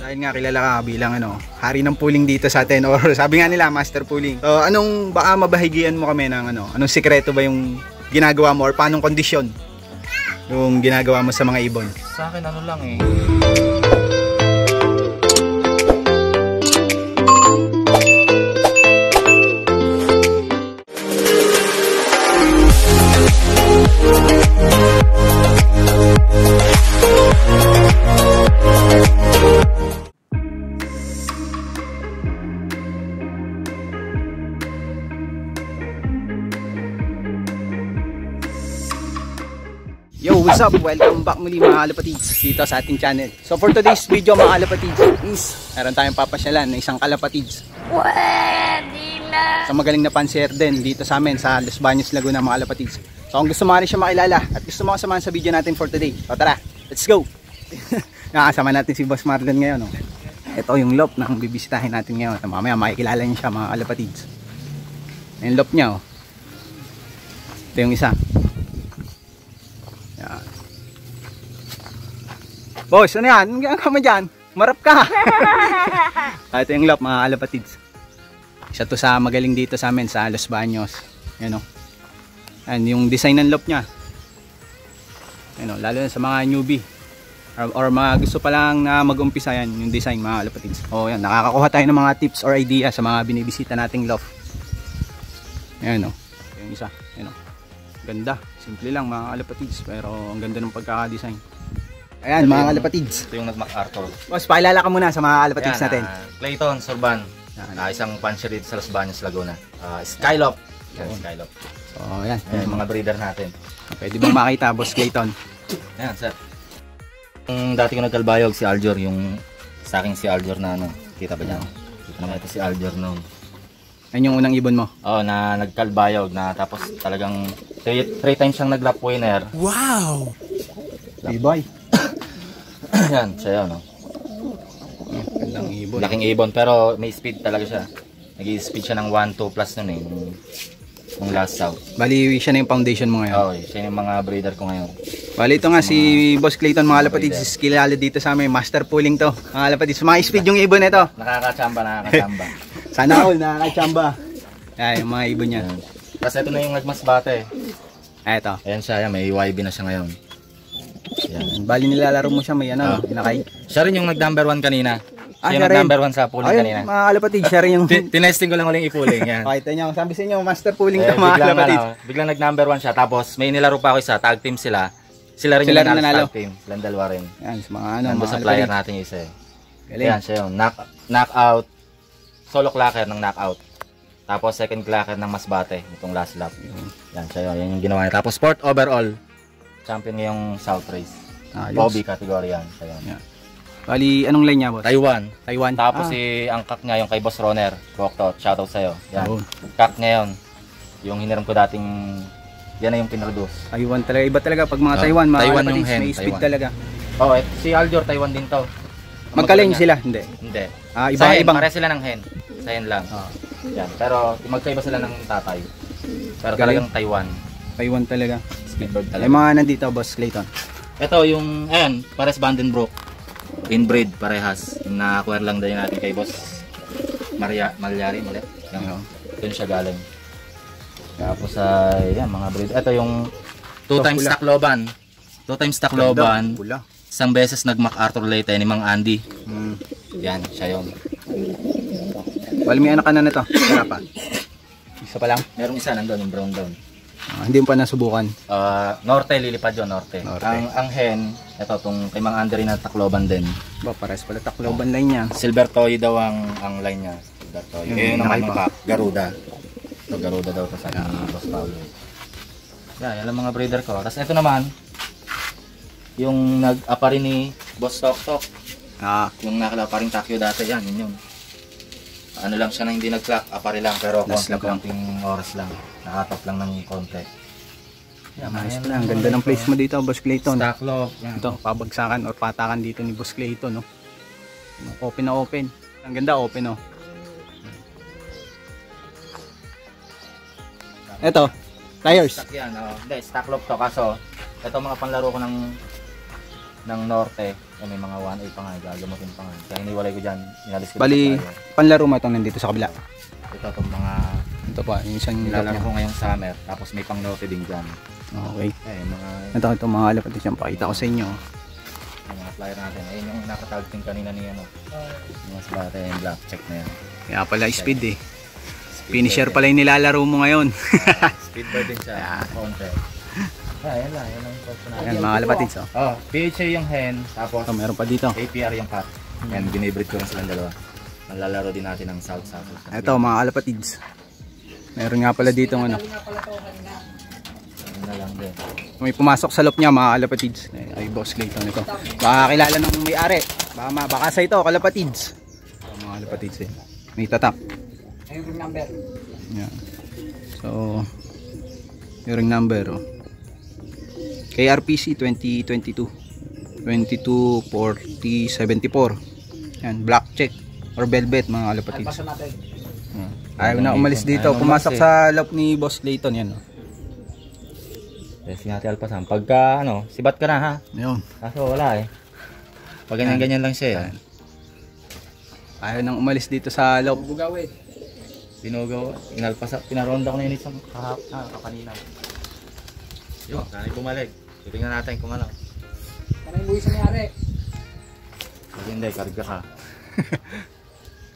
Dahil nga kilala ka bilang hari ng pooling dito sa atin, or sabi nga nila master pooling. So anong baka mabahigian mo kami ng anong sikreto ba yung ginagawa mo or paanong kondisyon yung ginagawa mo sa mga ibon? Sa akin ano lang eh. Yo, what's up? Welcome back muli mga kalapatids dito sa ating channel. So for today's video mga kalapatids is meron tayong papasyalan na isang kalapatids. Pwede na! Sa magaling na panser din dito sa amin sa Los Baños, Laguna mga kalapatids. So kung gusto mo rin siya makilala at gusto mo kasamahan sa video natin for today, so tara, let's go! Nakasama natin si Boss Marlon ngayon. Ito yung loft na bibisitahin natin ngayon. Mamaya makikilala niyo siya mga kalapatids. Yung loft niya oh. Ito yung isa. Yan. Boss, ano yan? Anong ginagawa mo dyan? Marap ka! Ito yung loft mga kalapatids. Isa to sa magaling dito sa amin sa Los Baños. Yan o. Yan yung design ng loft nya. Yan o, lalo na sa mga newbie or mga gusto pa lang na mag-umpisa, yan yung design mga kalapatids. O yan, nakakakuha tayo ng mga tips or idea sa mga binibisita nating loft. Yan o. Yung isa. Yan o. Ganda, simple lang mga kalapatids, pero ang ganda ng pagkaka-design. Ayan mga kalapatids. Ito yung nag-MacArthur. Boss, pakilala ka muna sa mga kalapatids natin. Clayton Sorban, isang puncher dito sa Los Baños, Laguna. Skyloft. Yan, Skyloft. So ayan, yung mga breeder natin. Pwede bang makita Boss Clayton? Ayan sir. Yung dati ko nagkalbayog si Aljor, yung sa akin si Aljor na kita ba dyan? Kita naman ito si Aljor noon. Yan yung unang ibon mo? Oo, na nagkalbayog na tapos talagang 3 times siyang nag-lap winner. Wow! Ibay. Yan, siya yun. Gandang ibon. Laking ibon pero may speed talaga siya. Nag-i-speed siya ng 1-2 plus nun eh. Nung last south. Bali, siya na yung foundation mo ngayon? Oo, siya yung mga breeder ko ngayon. Bali, ito nga si Boss Clayton mga kalapatids. Kilala dito sa amin. Master pooling to. Mga kalapatids. Mga speed yung ibon ito. Nakakachamba. Sana all, nakakachamba. Yan, yung mga ibon niya. Tapos ito na yung nagmasbate. Ito. Ayan siya, may YB na siya ngayon. Yan. Bali, nilalaro mo siya, may inakay. Siya rin yung nag-number 1 kanina. Siya yung nag-number 1 sa pooling kanina. Mga kalapatids, siya rin yung... Tinesting ko lang uling i-pooling. Yan. Pakita niyo, sabi sa inyo, master pooling to mga kalapatids. Biglang nag-number 1 siya. Tapos may nilaro pa ako isa, tag team sila. Sila rin yung nanalo tag team. Silang dalawa rin. Yan, sa mga mga supplier natin yung isa eh. Galing. Yan siya yung knockout. Solo clacker ng knockout. Tapos second clacker ng masbate. Itong last lap. Yan siya yun. Yan yung ginawa niya. Tapos sport overall. Champion ngayong South Race. Bobby category yan. Siya yun. Yeah. Bali, anong line niya boss? Taiwan. Tapos ang kak niya yung kay Boss Roner. Boktot. Shoutout sa'yo. Yan. Kak niya yun. Yung hiniram ko dating... Yan na yung pinroduce. Taiwan talaga. Iba talaga pag mga Taiwan. Mga Taiwan kalapatids, yung hen. may speed talaga. Oo. Si Aljor Taiwan din to. Magka-line sila? Hindi. Ibang pare sila ng hen. Sa hen lang. Yan. Pero magkaiba sila ng tatay. Pero talagang Taiwan. Taiwan talaga. Speedbird talaga. May mga nandito Boss Clayton. Ito yung ayan, pares Vandenbroek. Inbreed parehas. Yung na-acquire lang din natin kay Boss Malyari ulit. Doon siya galing. Tapos yan mga breed. Ito yung 2 times Tacloban. 2 times Tacloban. Isang beses nag-MacArthur Leyte ni Mang Andy. Yan, siya yun. Wala may anak ka na nito. Wala pa. Isa pa lang? Merong isa nandun, yung brown down. Hindi mo pa nasubukan? Norte, lilipad yun, Norte. Ang hen, ito itong kay Mang Andy rin na Tacloban din. Pares pala Tacloban line niya. Silver Toy daw ang line niya. Silver Toy. Yung naman yung Garuda. Ito Garuda daw sa akin ni Boss Paulo. Yan ang mga breeder ko. Tapos ito naman, yung nag-apa rin ni Boss Tok Tok. Yung nakilapa rin Takyo dati, yan, yun. Ano lang siya na hindi nag-clock, apari lang, pero konting oras lang. Nakatap lang ng konti. Yan, ayos na. Ang ganda ng place mo dito, Boss Clayton. Stock lock. Ito, pabagsakan or patakan dito ni Boss Clayton, no? Open na open. Ang ganda, open, no? Ito, tires. Stock yan, hindi, stock lock to. Kaso, ito mga panlaro ko ng ng norte. May mga 1A pa nga, gagamutin pa nga. Kaya hiniwalay ko dyan, inalis ko. Bali, panlaro mo itong nandito sa kabila. Ito itong mga Ito pa, yung isang nilalaro ko ngayong summer. Tapos may pang norte din dyan. Okay. Mga Itong mga alapatids yung pakita ko sa inyo. yung mga flyer natin. Ayun yung nakatagting kanina ni ano. Yung mas bata yung black check na yan. Kaya pala speed eh. Finisher pala yung nilalaro mo ngayon. Speedbird din siya. Konti. Yan lang yung photo natin. Yan mga alapatids oh. Oh, PHA yung hen, tapos So, meron pa dito. APR yung cat. Yan, binibreed ko lang silang dalawa. Nalalaro din natin ng South. Ito mga alapatids. Meron nga pala dito ano. Ano na lang din. May pumasok sa loop niya mga alapatids. Ay Boss Clayton ito. Baka kilala ng may-ari. Baka sa ito kalapatids. So, mga alapatids eh. May tatak. Yung ring number. Yan. So, yung ring number oh. KRPC 2022 224074. Yan, black check or velvet mga alapatids. Alpasan natin. Ayaw na umalis dito. Pumasok sa loop ni Boss Clayton yan oh. Yes, natin alpasan. Pagka ano, sibat ka na ha. Yun. Kaso wala eh. Pag ganyan lang siya eh. Ayaw nang umalis dito sa loop. Bugaw eh. Binugaw, pinaronda ko na yun isang kanina. Yun, sana'y bumalik. Titingnan natin kung ano. Parang yung buwis na nangyari. Pag hindi, karga ka.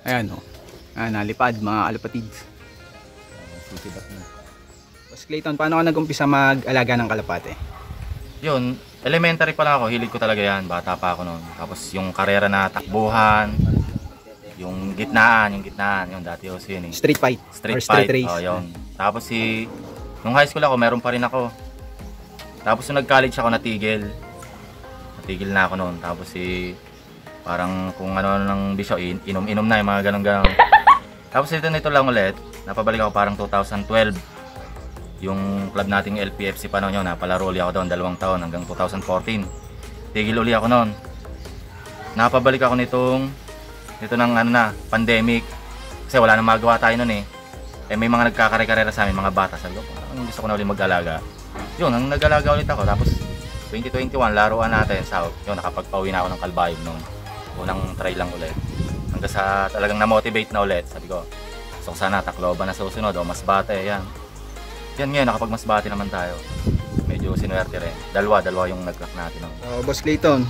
Ayan o. Nalipad mga alapatids. Sisibat na. Boss Clayton, paano ka nag-umpisa mag-alaga ng kalapate? Yun, elementary pa lang ako. Hilig ko talaga yan. Bata pa ako noon. Tapos yung karera na takbuhan. Yung gitnaan. Yung dati ko yun eh. Street fight? Street or street fight. race? Oh, yun. Tapos nung high school ako, meron pa rin ako. Tapos nung nag-college ako, natigil na ako noon. Tapos parang kung ano ng bisyo, inom-inom na yung mga ganun-ganun. Tapos nito lang ulit, napabalik ako parang 2012. Yung club nating LPFC pa noon yun, napalaro ulit ako doon 2 taon hanggang 2014. Tigil uli ako noon. Napabalik ako nito ng ano na, pandemic. Kasi wala nang magawa tayo noon eh. May mga nagkakare-karera sa amin, mga bata. Sabi ko, gusto ko na ulit mag-alaga. Yun, nang nag-alaga ulit ako. Tapos 2021, laruan natin sa yun, nakapagpauwi na ako ng Kalbayog noon. Unang try lang ulit. Hanggang sa talagang na-motivate na ulit. Sabi ko, so sana Tacloban na susunod o Masbate, yan. Yan ngayon, nakapag Masbate naman tayo. Medyo sinuwerte rin. Dalawa yung nag-crack natin. No? So, Boss Clayton,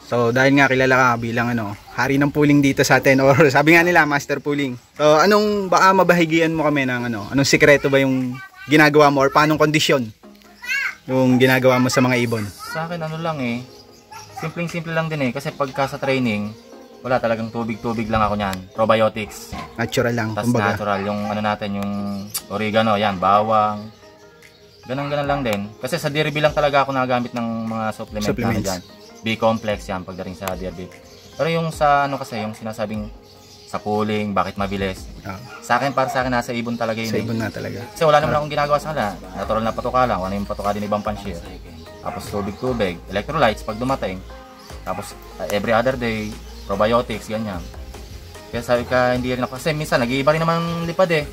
so dahil nga kilala ka bilang hari ng pooling dito sa atin or sabi nga nila master pooling. So baka mabahigian mo kami ng anong sikreto ba yung ginagawa mo or paanong kondisyon yung ginagawa mo sa mga ibon? Sa akin lang eh. Simpleng-simple lang din eh. Kasi pagka sa training, wala talagang tubig-tubig lang ako niyan. Probiotics. Natural lang. Tas natural yung natin, yung oregano, yan, bawang. Ganun-ganun lang din. Kasi sa DRB lang talaga ako nagamit ng mga supplements. Dyan. B-complex yan pagdating sa DRB. Pero yung sa kasi yung sinasabing sa pooling, bakit mabilis. Para sa akin nasa ibon talaga yun. Sa ibon na talaga. Kasi wala naman akong ginagawa sa kanila. Natural na patuka lang. Ano yung patuka din ibang panshir. Tapos tubig-tubig, electrolytes pag dumating. Tapos every other day, probiotics, ganyan. Kaya sabi ka, hindi rin ako. Kasi minsan, nag-iiba rin naman lipad eh.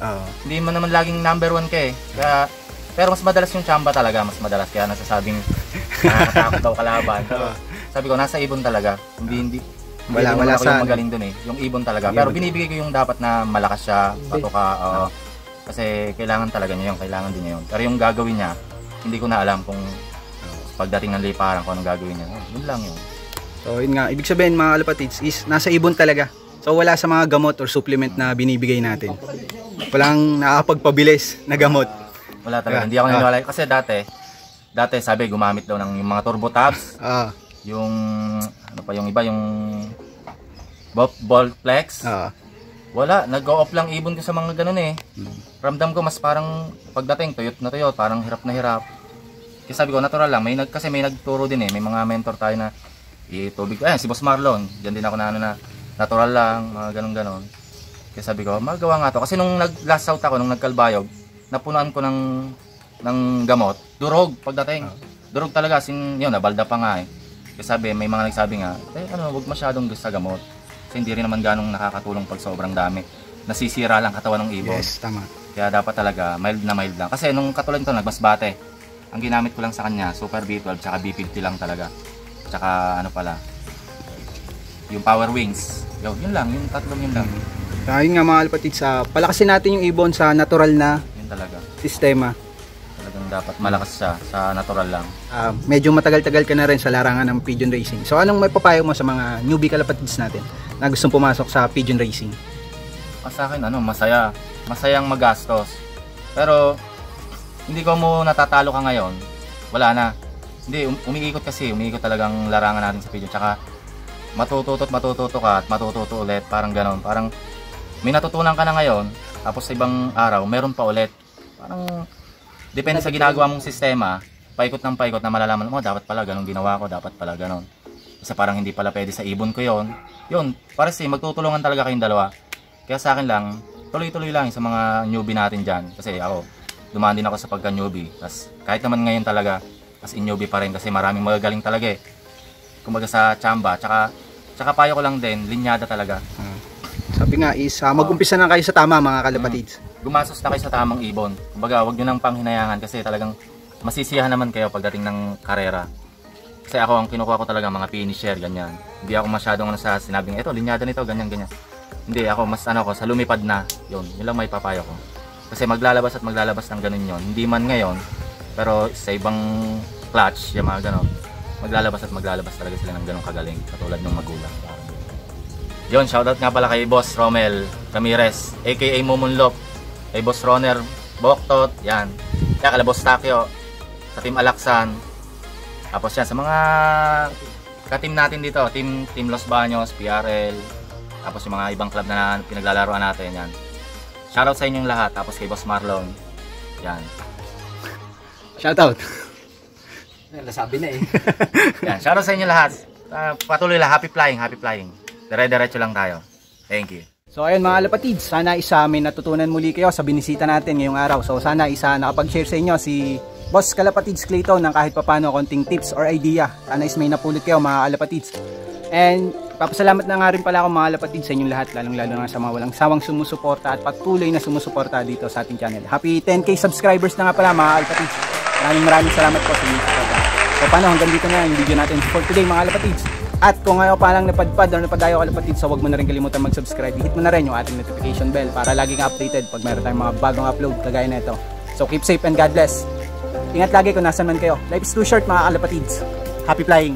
Hindi man naman laging number 1 ka eh. Kaya, pero mas madalas yung chamba talaga. Mas madalas. Kaya nasasabing nakakatakot daw kalaban. Pero sabi ko, nasa ibon talaga. Hindi wala ako sa yung magaling dun eh. Yung ibon talaga. Pero binibigay ko yung dapat na malakas siya, patuka. Kasi kailangan talaga niya yun. Kailangan din niya yun. Pero yung gagawin niya, hindi ko na alam kung pagdating ng liparan kung anong gagawin niya. Yun lang yun. So yun nga, ibig sabihin mga alapatids is nasa ibon talaga. So wala sa mga gamot or supplement na binibigay natin. Walang nakakapagpabilis na gamot. Wala talaga. Hindi ako naniniwala. Kasi dati sabi gumamit daw ng yung mga turbo tabs. Yung ano pa yung iba, yung Voltplex. Wala, nag-go-off lang ibon ko sa mga ganun eh. Ramdam ko mas parang pagdating tuyot na tuyot, parang hirap na hirap. Kasi sabi ko natural lang, kasi may nagturo din eh. May mga mentor tayo na tubig. Ayan, si Boss Marlon. Diyan din ako na natural lang, mga ganun-ganon. Kaya sabi ko, magawa nga to. Kasi nung last out ako, nung nagkalbayog, napunan ko ng gamot. Durog pagdating. Durog talaga. Yun, nabalda pa nga eh. Kaya sabi, may mga nagsabi nga, huwag masyadong gusto sa gamot. Kasi hindi rin naman ganong nakakatulong pag sobrang dami. Nasisira lang katawan ng ibon. Yes, tama. Kaya dapat talaga, mild na mild lang. Kasi nung katulad ito, nagmasbate. Ang ginamit ko lang sa kanya, Super B12 tsaka B50 lang talaga. Tsaka ano pala, yung power wings. Yun lang, yung tatlong yun lang. Yun nga mga kalapatids, palakasin natin yung ibon sa natural na Yun talaga. sistema. Talagang dapat malakas siya sa natural lang. Medyo matagal-tagal ka na rin sa larangan ng pigeon racing. So anong may papayo mo sa mga newbie kalapatids natin na gustong pumasok sa pigeon racing? Sa akin, masaya. Masayang magastos. Pero, hindi ko mo natatalo ka ngayon, wala na. Hindi, umiikot talagang larangan natin sa pigeon. Tsaka, matututo ka at matututo ulit. Parang ganon. Parang, may natutunan ka na ngayon, tapos sa ibang araw, meron pa ulit. Parang, depende sa ginagawa mong sistema, paikot ng paikot na malalaman mo, dapat pala ganun ginawa ko, dapat pala ganon. Kasi parang hindi pala pwede sa ibon ko yon. Yun, para magtutulungan talaga kayong dalawa. Kaya sa akin lang, tuloy-tuloy lang sa mga newbie natin dyan. Kasi ako, dumaan din ako sa pagka-newbie. Tapos kahit naman ngayon talaga, as in newbie pa rin kasi maraming magagaling talaga eh. Kumbaga sa chamba, tsaka payo ko lang din, linyada talaga. Sabi nga is, mag-umpisa na kayo sa tama mga kalapatids. Gumastos na kayo sa tamang ibon. Kumbaga, wag nyo nang panghinayangan kasi talagang masisiyahan naman kayo pagdating ng karera. Kasi ako, ang kinukuha ko talaga mga finisher, ganyan. Hindi ako masyadong sa sinabing, ito, linyada nito, ganyan. Hindi, ako mas sa lumipad na. Yun lang may papayo ko. Kasi maglalabas ng ganun yun. Hindi man ngayon, pero sa ibang clutch, yung mga ganun, maglalabas talaga sila ng ganun kagaling. Katulad ng magulang. Yun, shoutout nga pala kay Boss Romel Ramirez, aka Mumunlop. Kay Boss Roner Boktot, yan. Kaya kala Boss Takyo, sa Team Alaksan. Tapos yan, sa mga ka-team natin dito, Team Los Baños, PRL, tapos yung mga ibang club na pinaglalaroan natin, yan. Shoutout sa inyong lahat, tapos kay Boss Marlon, yan. Shoutout. Nasabi na eh. Yan, shoutout sa inyong lahat. Patuloy lang, happy flying. Dire-diretso lang tayo. Thank you. So ayun mga kalapatids, sana may natutunan muli kayo sa binisita natin ngayong araw. So sana nakapag-share sa inyo si Boss Kalapatids Clayton ng kahit papano konting tips or idea. Sana may napulot kayo mga kalapatids. And papasalamat na nga rin pala ako mga kalapatids sa inyong lahat, lalong-lalo na sa mga walang sawang sumusuporta at patuloy na sumusuporta dito sa ating channel. Happy 10k subscribers na nga pala mga kalapatids. Maraming salamat po sa inyong suporta. So paano, hanggang dito na yung video natin for today mga kalapatids. At kung ngayon pa lang napadpad o napadayo kalapatids, so huwag mo na rin kalimutan mag-subscribe. Hit mo na rin yung ating notification bell para laging updated pag mayroon tayong mga bagong upload kagaya na ito. So keep safe and God bless. Ingat lagi kung nasan man kayo. Life is too short mga kalapatids. Happy flying!